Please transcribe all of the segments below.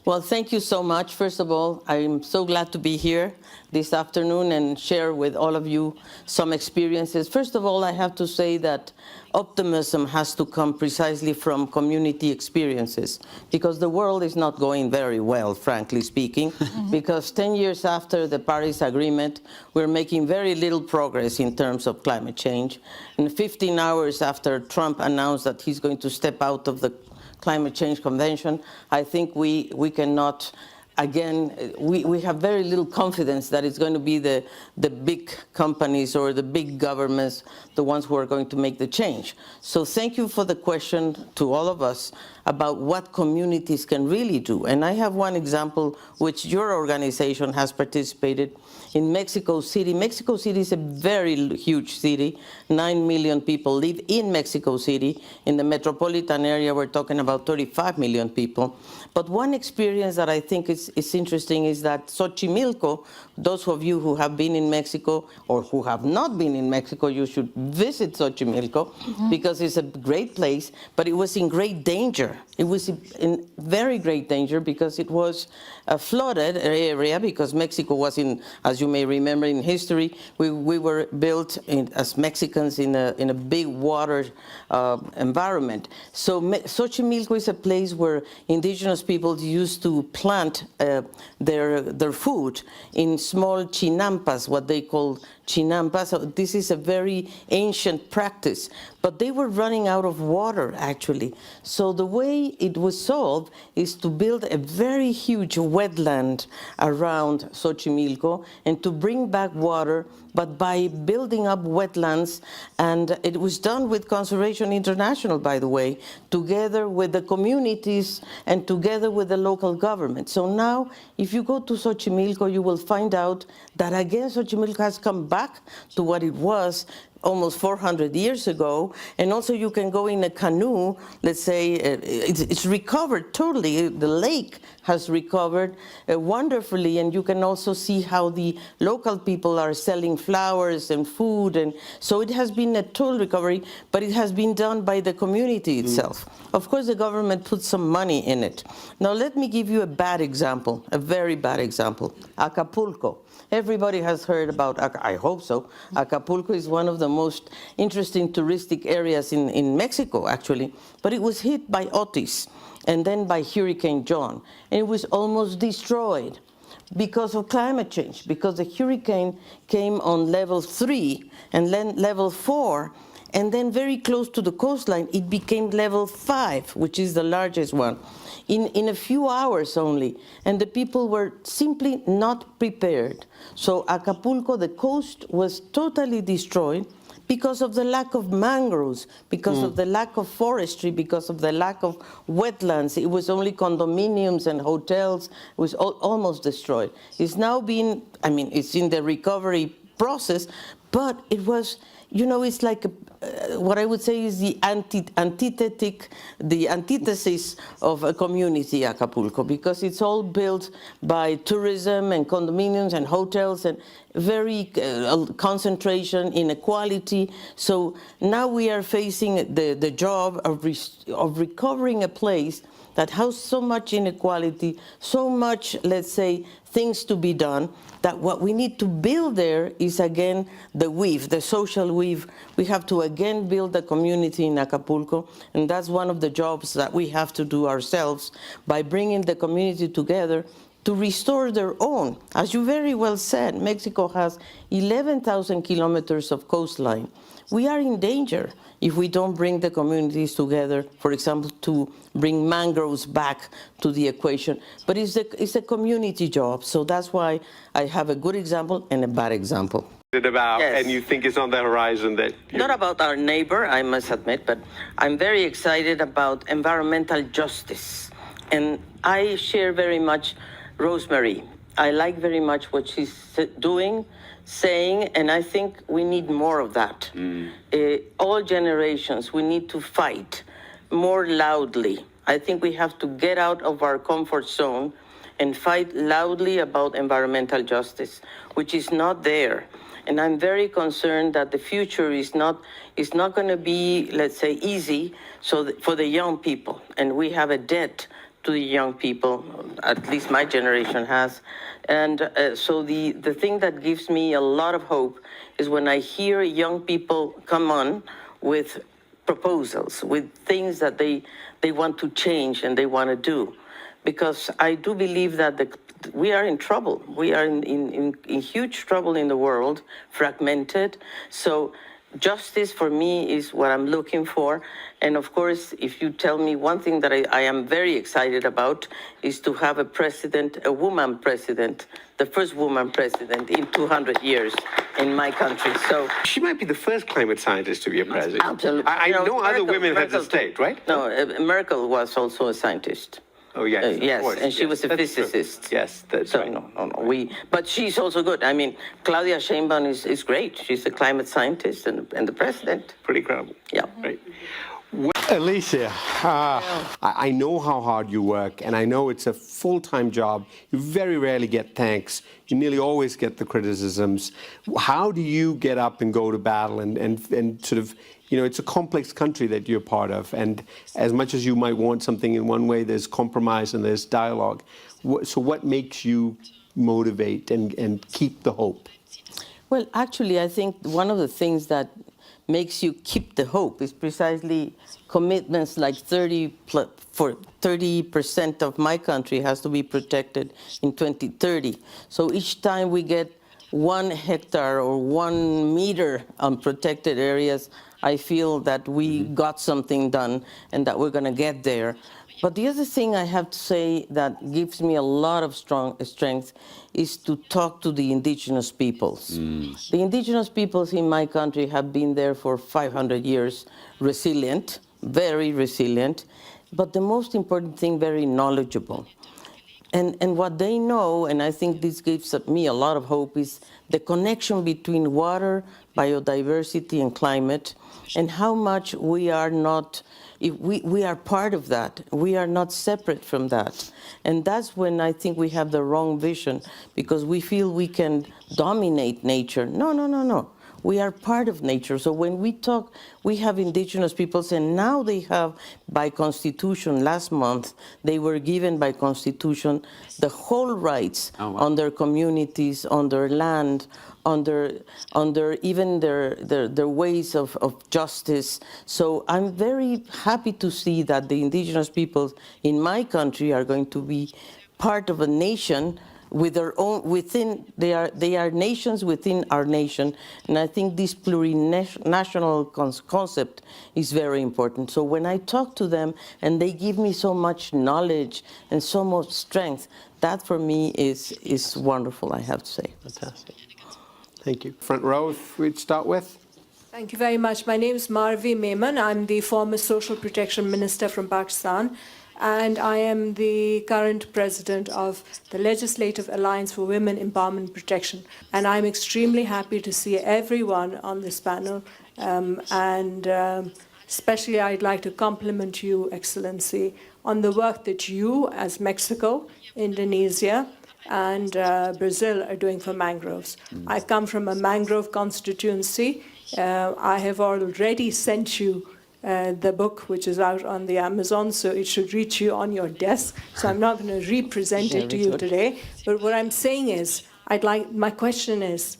Well, thank you so much. First of all, I'm so glad to be here this afternoon and share with all of you some experiences. First of all, I have to say that optimism has to come precisely from community experiences, because the world is not going very well, frankly speaking, because 10 years after the Paris Agreement, we're making very little progress in terms of climate change. And 15 hours after Trump announced that he's going to step out of the Climate Change Convention, I think we cannot, again, we have very little confidence that it's going to be the big companies or the big governments, the ones who are going to make the change. So thank you for the question to all of us about what communities can really do. And I have one example which your organization has participated in Mexico City. Mexico City is a very huge city. 9 million people live in Mexico City. In the metropolitan area, we're talking about 35 million people. But one experience that I think is interesting is that Xochimilco, those of you who have been in Mexico or who have not been in Mexico, you should visit Xochimilco because it's a great place, but it was in great danger. It was in very great danger because it was a flooded area, because Mexico was in, as you may remember in history, we were built as Mexicans in a big water environment. So Xochimilco is a place where indigenous people used to plant their food in small chinampas, what they call chinampas. So this is a very ancient practice, but they were running out of water, actually. So the way it was solved is to build a very huge wetland around Xochimilco and to bring back water, but by building up wetlands. And it was done with Conservation International, by the way, together with the communities and together with the local government. So now, if you go to Xochimilco, you will find out that again, Xochimilco has come back to what it was almost 400 years ago, and also you can go in a canoe, let's say, it's recovered totally, the lake has recovered wonderfully, and you can also see how the local people are selling flowers and food, and so it has been a total recovery, but it has been done by the community itself. Of course, the government put some money in it. Now let me give you a bad example, a very bad example, Acapulco. Everybody has heard about, I hope so, Acapulco is one of the most interesting touristic areas in Mexico, actually, but it was hit by Otis and then by Hurricane John, and it was almost destroyed because of climate change, because the hurricane came on level 3 and then level 4, and then very close to the coastline, it became level 5, which is the largest one, in a few hours only. And the people were simply not prepared. So Acapulco, the coast, was totally destroyed because of the lack of mangroves, because of the lack of forestry, because of the lack of wetlands. It was only condominiums and hotels. It was almost destroyed. It's now been, I mean, it's in the recovery process, but it was, you know, it's like what I would say is the antithesis of a community, Acapulco, because it's all built by tourism and condominiums and hotels and very concentration, inequality. So now we are facing the job of recovering a place that has so much inequality, so much, let's say, things to be done, that what we need to build there is, again, the weave, the social weave. We have to, again, build the community in Acapulco, and that's one of the jobs that we have to do ourselves by bringing the community together to restore their own. As you very well said, Mexico has 11,000 kilometers of coastline. We are in danger if we don't bring the communities together, for example, to bring mangroves back to the equation. But it's a community job, so that's why I have a good example and a bad example. About, yes. And you think it's on the horizon that... Not about our neighbor, I must admit, but I'm very excited about environmental justice. And I share very much Rosemary. I like very much what she's doing, saying, and I think we need more of that. All generations, we need to fight more loudly. I think we have to get out of our comfort zone and fight loudly about environmental justice, which is not there. And I'm very concerned that the future is not going to be, let's say, easy for the young people. And we have a debt to the young people, at least my generation has. And so the thing that gives me a lot of hope is when I hear young people come on with proposals, with things that they want to change and they want to do. Because I do believe that we are in trouble. We are in huge trouble in the world, fragmented. So justice for me is what I'm looking for. And of course, if you tell me one thing that I am very excited about is to have a woman president, the first woman president in 200 years in my country. So She might be the first climate scientist to be a president. absolutely. I know other women heads Merkel of state, right? No, Merkel was also a scientist. Oh, yes. Of Yes, course. and she Yes, was a that's true. physicist. Yes, that's So right. no. But she's also good. I mean, Claudia Sheinbaum is great. She's a climate scientist and the president. Pretty credible. Yeah. Right. Alicia, I know how hard you work, and I know it's a full-time job. You very rarely get thanks. You nearly always get the criticisms. How do you get up and go to battle and sort of, you know, it's a complex country that you're part of, and as much as you might want something in one way, there's compromise and there's dialogue. So what makes you motivate and keep the hope? Well, actually, I think one of the things that makes you keep the hope is precisely commitments like 30% of my country has to be protected in 2030. So each time we get 1 hectare or 1 meter on protected areas, I feel that we got something done and that we're going to get there. But the other thing I have to say that gives me a lot of strength is to talk to the indigenous peoples. The indigenous peoples in my country have been there for 500 years, resilient, very resilient, but the most important thing, very knowledgeable. And what they know, and I think this gives me a lot of hope, is the connection between water, biodiversity, and climate, and how much we are not, we are part of that. We are not separate from that. And that's when I think we have the wrong vision, because we feel we can dominate nature. No. We are part of nature. So when we talk, we have indigenous peoples, and now they have, by constitution, last month, they were given by constitution the whole rights on their communities, on their land, on their even their ways of justice. So I'm very happy to see that the indigenous peoples in my country are going to be part of a nation with their own, they are nations within our nation, and I think this plurinational concept is very important. So when I talk to them and they give me so much knowledge and so much strength, that for me is wonderful, I have to say. Fantastic. Thank you. Front row, if we'd start with. Thank you very much. My name is Marvi Memon. I'm the former Social Protection Minister from Pakistan, and I am the current president of the Legislative Alliance for Women Empowerment and Protection. And I'm extremely happy to see everyone on this panel, especially I'd like to compliment you, Excellency, on the work that you, as Mexico, Indonesia, and Brazil are doing for mangroves. I come from a mangrove constituency. I have already sent you the book, which is out on the Amazon, so it should reach you on your desk. So I'm not going to represent it to you today. But what I'm saying is, my question is,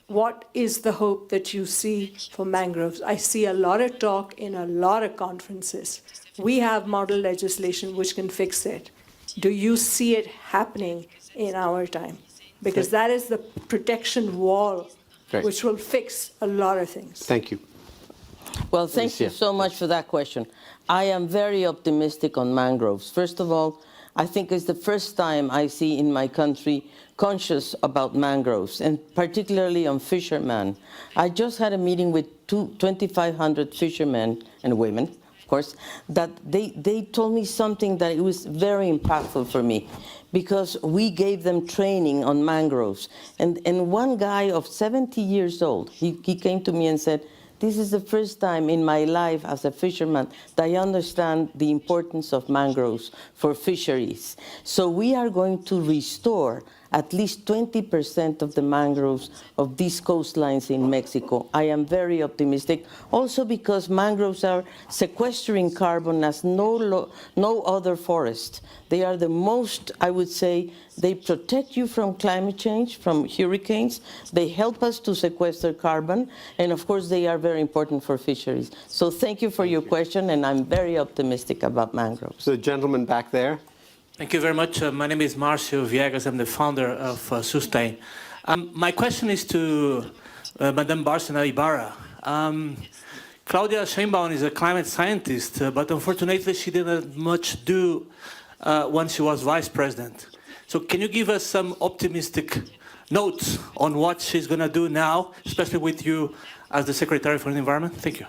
what is the hope that you see for mangroves? I see a lot of talk in a lot of conferences. We have model legislation which can fix it. Do you see it happening in our time? Because that is the protection wall which will fix a lot of things. Thank you. Well, thank you so much for that question. I am very optimistic on mangroves. First of all, I think it's the first time I see in my country conscious about mangroves, and particularly on fishermen. I just had a meeting with 2,500 fishermen and women, of course, that they told me something that it was very impactful for me, because we gave them training on mangroves. And one guy of 70 years old, he came to me and said, "This is the first time in my life as a fisherman that I understand the importance of mangroves for fisheries." So we are going to restore at least 20% of the mangroves of these coastlines in Mexico. I am very optimistic, also because mangroves are sequestering carbon as no other forest. They are the most, I would say, they protect you from climate change, from hurricanes. They help us to sequester carbon, and of course they are very important for fisheries. So thank you for your question, and I'm very optimistic about mangroves. The gentleman back there. Thank you very much. My name is Marcio Viegas. I'm the founder of Sustain. My question is to Madame Bárcena Ibarra. Claudia Sheinbaum is a climate scientist, but unfortunately she didn't much do when she was vice president. So can you give us some optimistic notes on what she's going to do now, especially with you as the Secretary for the Environment? Thank you.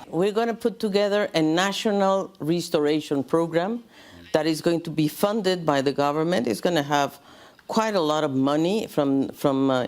We're going to put together a national restoration program that is going to be funded by the government. It's going to have quite a lot of money from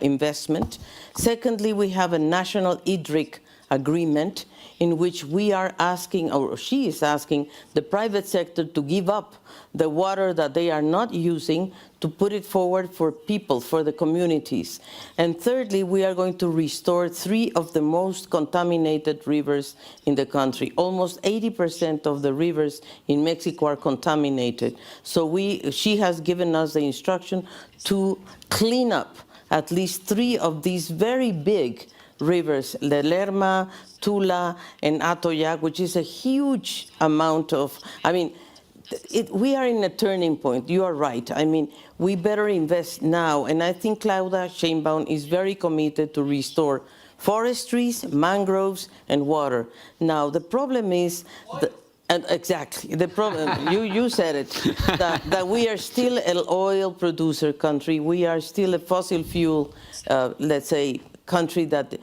investment. Secondly, we have a national IDRIC agreement in which we are asking, or she is asking, the private sector to give up the water that they are not using to put it forward for people, for the communities. And thirdly, we are going to restore 3 of the most contaminated rivers in the country. Almost 80% of the rivers in Mexico are contaminated. So she has given us the instruction to clean up at least 3 of these very big rivers, the Lerma, Tula, and Atoyac, which is a huge amount of, I mean, we are in a turning point. You are right. I mean, we better invest now. And I think Claudia Sheinbaum is very committed to restore forestries, mangroves, and water. Now, the problem is, exactly, the problem, you said it, that we are still an oil producer country. We are still a fossil fuel, let's say, country that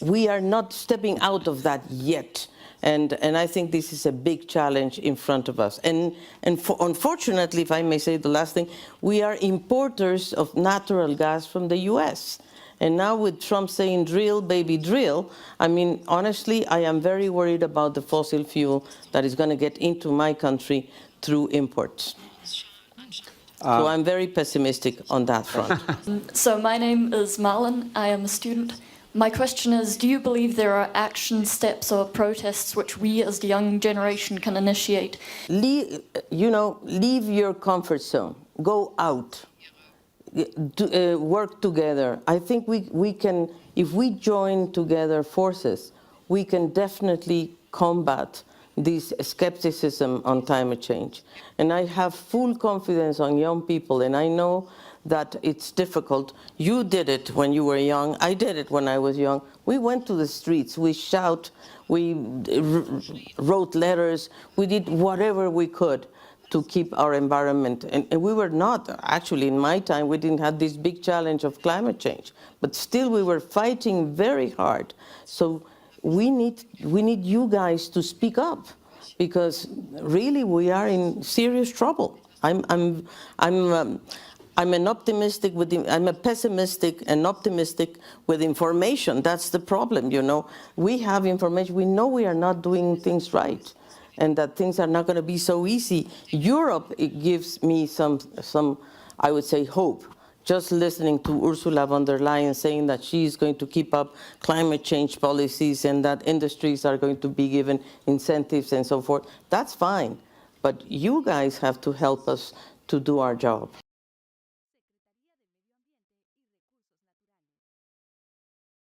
we are not stepping out of that yet. And I think this is a big challenge in front of us. And unfortunately, if I may say the last thing, we are importers of natural gas from the US. And now with Trump saying drill, baby, drill, I mean, honestly, I am very worried about the fossil fuel that is going to get into my country through imports. So I'm very pessimistic on that front. So my name is Marlon. I am a student. My question is, do you believe there are action steps or protests which we as the young generation can initiate? Leave your comfort zone. Go out. Work together. I think we can, if we join together forces, we can definitely combat this skepticism on climate change. And I have full confidence on young people, and I know that it's difficult. You did it when you were young. I did it when I was young. We went to the streets. We shout. We wrote letters. We did whatever we could to keep our environment. And we were not, actually, in my time, we didn't have this big challenge of climate change. But still, we were fighting very hard. So we need you guys to speak up, because really we are in serious trouble. I'm a pessimistic and optimistic with information. That's the problem, you know. We have information. We know we are not doing things right, and that things are not going to be so easy. Europe, it gives me some, I would say, hope. Just listening to Ursula von der Leyen saying that she is going to keep up climate change policies and that industries are going to be given incentives and so forth, that's fine. But you guys have to help us to do our job.